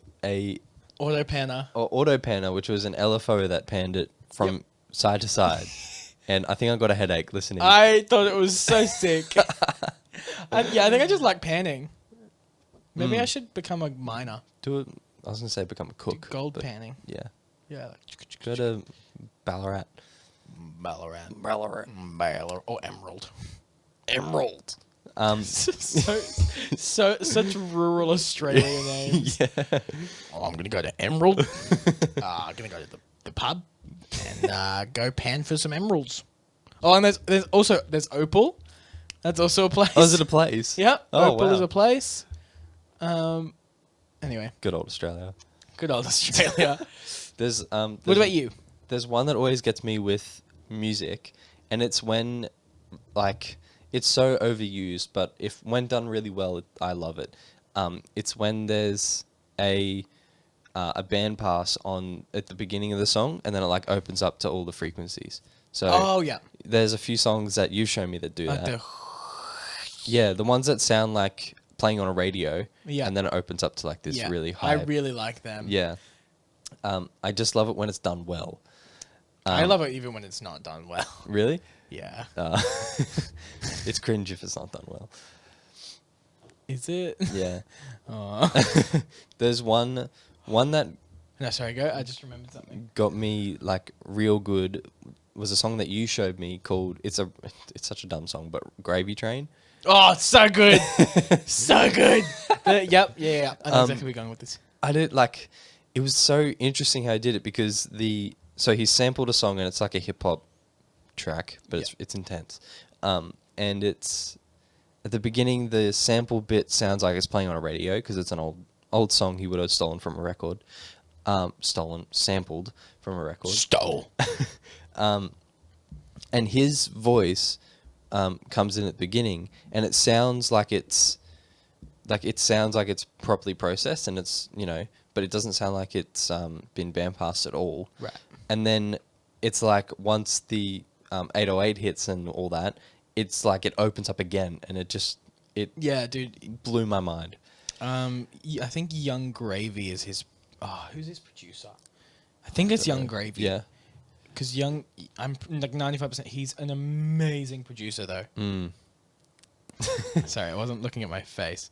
Auto panner. auto panner, which was an LFO that panned it from side to side, and I think I got a headache listening. I thought it was so sick. I think I just like panning. Maybe I should become a miner. Do it. I was gonna say become a cook. Gold but panning. Yeah. Yeah. Go to Ballarat. Ballarat. Or Emerald. Emerald. Such rural Australian names. Yeah. Oh, I'm gonna go to Emerald. I'm gonna go to the pub and go pan for some emeralds. Oh, and there's also Opal. That's also a place. Oh, is it a place? Yeah. Oh, Opal wow. is a place. Anyway, Good old Australia. good old Australia. There's What about you? There's one that always gets me with music, and it's when, like, it's so overused, but when done really well, I love it. It's when there's a band pass on at the beginning of the song, and then it like opens up to all the frequencies. So Oh yeah. there's a few songs that you've shown me that do Like that. Yeah, the ones that sound like playing on a radio, Yeah. and then it opens up to like this really high. I really like them. Yeah. I just love it when it's done well. I love it even when it's not done well. Really? Yeah. It's cringe if it's not done well. Is it? Yeah. Oh. There's one that No, sorry, go. I just remembered something. got me like real good was a song that you showed me called it's such a dumb song, but Gravy Train. Oh, it's so good. So good. Yep. Yeah. I know exactly where you're going with this. I did like it was so interesting how I did it because so he sampled a song and it's like a hip hop track, but it's intense. And it's at the beginning the sample bit sounds like it's playing on a radio because it's an old song he would have stolen from a record. Sampled from a record. Stole. And his voice comes in at the beginning, and it sounds like it's properly processed, and it's but it doesn't sound like it's been bandpassed at all. Right. And then it's like once the 808 hits and all that, it's like it opens up again, and Yeah, dude. blew my mind. I think Young Gravy is his. Oh, who's his producer? I think it's Young Gravy. Yeah. Because I'm like 95%. He's an amazing producer, though. Mm. Sorry, I wasn't looking at my face.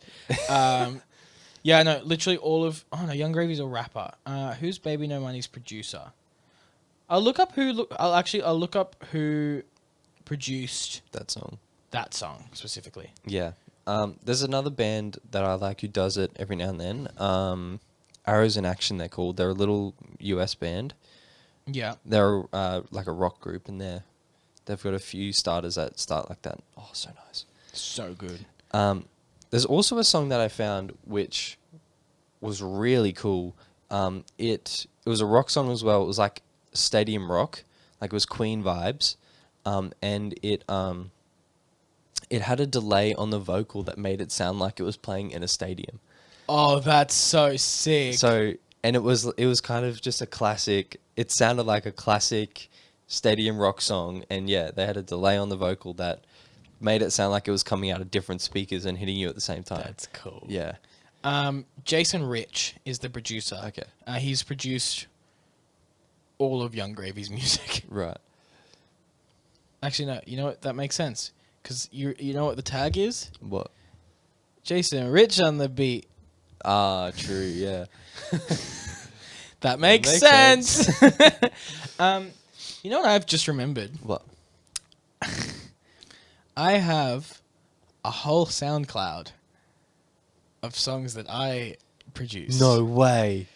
Yeah, no, literally all of. Oh no, Young Gravy's a rapper. Who's Baby No Money's producer? I'll look up I'll look up who produced That song. that song specifically. Yeah. There's another band that I like who does it every now and then. Arrows in Action, they're called. They're a little US band. Yeah. They're like a rock group, and they've got a few starters that start like that. Oh, so nice. So good. There's also a song that I found which was really cool. It was a rock song as well. It was like stadium rock, like it was Queen vibes, and it had a delay on the vocal that made it sound like it was playing in a stadium. Oh, that's so sick. So, and it was kind of just a classic. It sounded like a classic stadium rock song, and yeah, they had a delay on the vocal that made it sound like it was coming out of different speakers and hitting you at the same time. That's cool. Yeah. Jason Rich is the producer. Okay. He's produced all of Young Gravy's music. Right. Actually, no. You know what? That makes sense. Because you know what the tag is? What? Jason Rich on the beat. Ah, true. Yeah. That makes makes sense. You know what I've just remembered? What? I have a whole SoundCloud of songs that I produced. No way.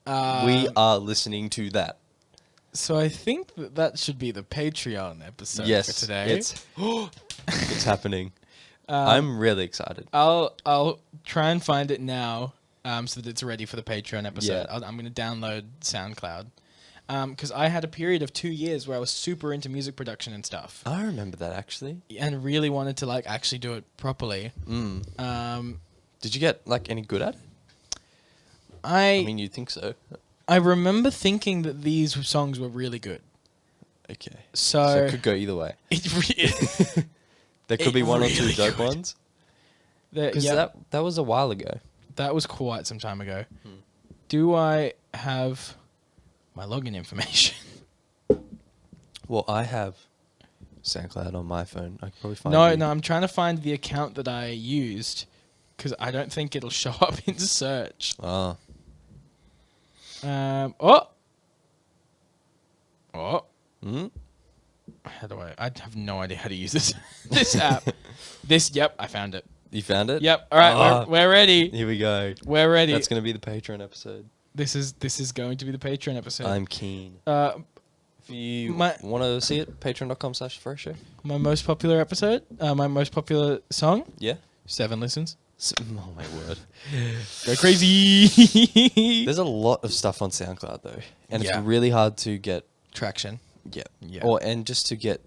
We Um, are listening to that. So I think that should be the Patreon episode Yes, for today. it's happening. I'm really excited. I'll try and find it now, so that it's ready for the Patreon episode. Yeah. I'm going to download SoundCloud, because I had a period of 2 years where I was super into music production and stuff, I remember that actually. and really wanted to like actually do it properly. Did you get like any good at it? I I mean, you'd think so. I remember thinking that these songs were really good. Okay. So it could go either way. it really, There could It be one or two really dope could. ones. Because yeah, that was a while ago. that was quite some time ago. Do I have my login information? Well, I have SoundCloud on my phone. I could probably find No, you. I'm trying to find the account that I used because I don't think it'll show up in search. Ah. Oh. Hmm? How do I have no idea how to use this this app. Yep, I found it. You found it? Yep. All right, Ah. we're ready. Here we go. We're ready. That's going to be the Patreon episode. This is going to be the Patreon episode. I'm keen. If you My- want to see it, patreon.com/froshow. My most popular episode, my most popular song, Yeah? 7 listens. Oh, my word. Go crazy. There's a lot of stuff on SoundCloud, though. And Yeah. it's really hard to get... Traction. Yeah. Yeah. And just to get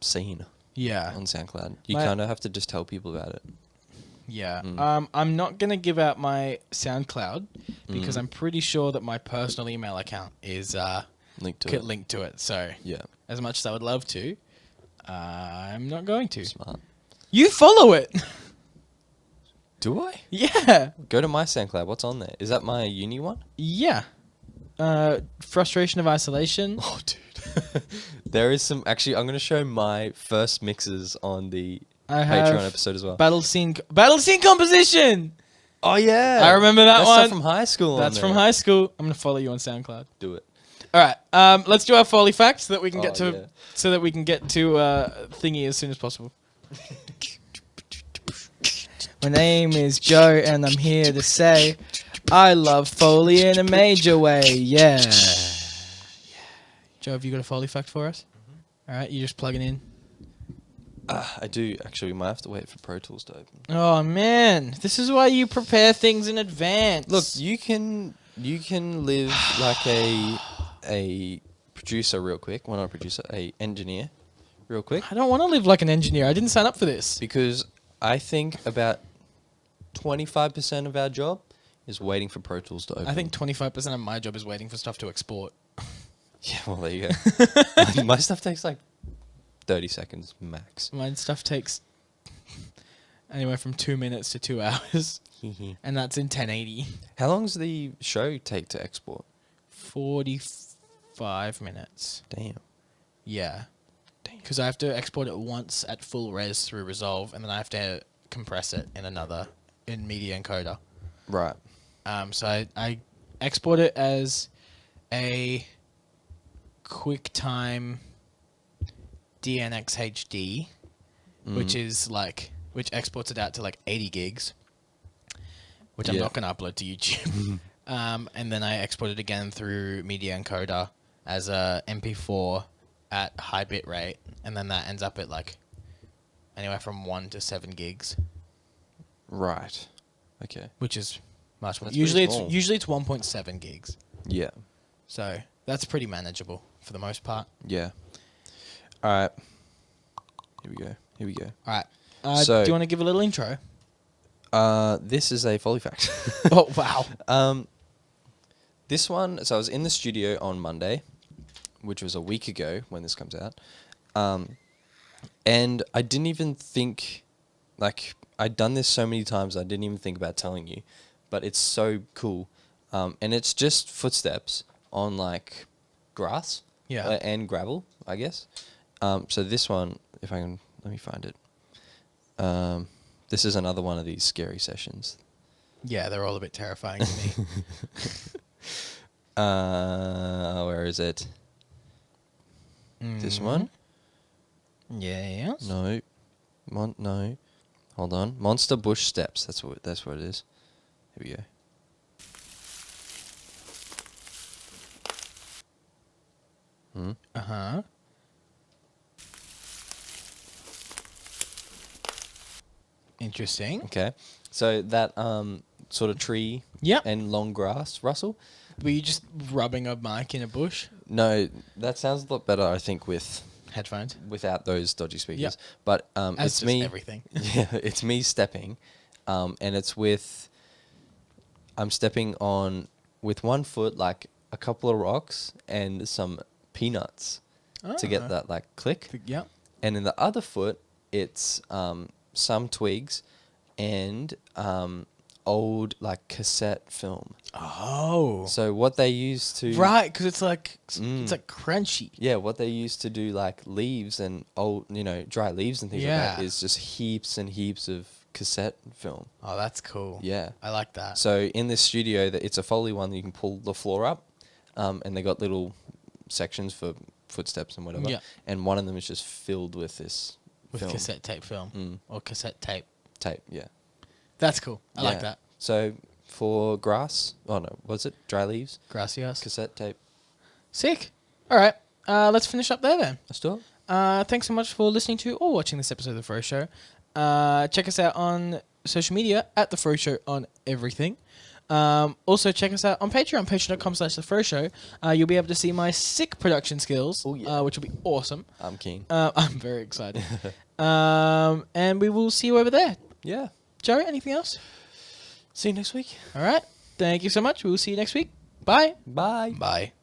seen Yeah. on SoundCloud. You My- kind of have to just tell people about it. Yeah. Mm. I'm not going to give out my SoundCloud because Mm. I'm pretty sure that my personal email account is Link to it. linked to it. So Yeah. as much as I would love to, I'm not going to. Smart. You follow it. Do I? Yeah. Go to my SoundCloud. What's on there? Is that my uni one? Yeah. Frustration of Isolation. Oh, dude. There is some... Actually, I'm going to show my first mixes on the I have Patreon episode as well. battle scene composition. Oh yeah, I remember that That's one. stuff from high school. That's from high school. I'm gonna follow you on SoundCloud. Do it. All right. Let's do our Foley facts so that we can get to yeah. thingy as soon as possible. My name is Joe, and I'm here to say I love Foley in a major way. Yeah. Joe, have you got a Foley fact for us? All right, you just plug it in. I do actually. We might have to wait for Pro Tools to open. Oh man, this is why you prepare things in advance. Look, you can live like a producer real quick. Well, not a producer, a engineer, real quick. I don't want to live like an engineer. I didn't sign up for this. Because I think about 25% of our job is waiting for Pro Tools to open. I think 25% of my job is waiting for stuff to export. Yeah, well, there you go. My stuff takes like 30 seconds max. My stuff takes anywhere from 2 minutes to 2 hours, and that's in 1080. How long does the show take to export? 45 minutes. Damn. Yeah. Because I have to export it once at full res through Resolve, and then I have to compress it in Media Encoder. Right. So I export it as a QuickTime DNX HD, which exports it out to like 80 gigs, which I'm not going to upload to YouTube. And then I export it again through Media Encoder as a MP4 at high bit rate, and then that ends up at like anywhere from 1 to 7 gigs. Right. Okay. Which is much more. That's Usually pretty small. it's 1.7 gigs. Yeah. So that's pretty manageable for the most part. Yeah. All right. Here we go. All right. So- do you want to give a little intro? This is a Foley fact. Oh wow. This one, so I was in the studio on Monday, which was a week ago when this comes out. And I didn't even think, like, I'd done this so many times, I didn't even think about telling you. But it's so cool. And it's just footsteps on, like, grass. Yeah. And gravel, I guess. So this one, if I can, let me find it. This is another one of these scary sessions. Yeah, they're all a bit terrifying to me. Where is it? This one? Yes. No. No. Hold on. Monster Bush Steps. That's what it is. Here we go. Uh-huh. Interesting. Okay. So that sort of tree Yep. and long grass, Russell? Were you just rubbing a mic in a bush? No, that sounds a lot better, I think, Headphones? without those dodgy speakers. Yep. But As it's does me. everything. Yeah, it's me stepping, and it's I'm stepping on with one foot like a couple of rocks and some peanuts to get that like click, Yep. and in the other foot it's some twigs and old like cassette film. Oh. So what they used to Right, because it's like crunchy. Yeah, what they used to do, like leaves and old, dry leaves and things like that, Yeah. is just heaps and heaps of cassette film. Oh, that's cool. Yeah. I like that. So in this studio, it's a Foley one that you can pull the floor up, and they got little sections for footsteps and whatever. Yeah. And one of them is just filled with this With film. cassette tape film. Or cassette tape. tape. Yeah. That's cool. I like Yeah. that. So for grass, was it dry leaves? Gracias. Cassette tape. Sick. All right. Let's finish up there then. Let's do it. Thanks so much for listening to or watching this episode of The Fro Show. Check us out on social media at The Fro Show on everything. Also, check us out on Patreon, patreon.com/The Fro Show. You'll be able to see my sick production skills, Oh, yeah. which will be awesome. I'm keen. I'm very excited. And we will see you over there. Yeah. Joe, anything else? See you next week. All right. Thank you so much. We will see you next week. Bye. Bye. Bye.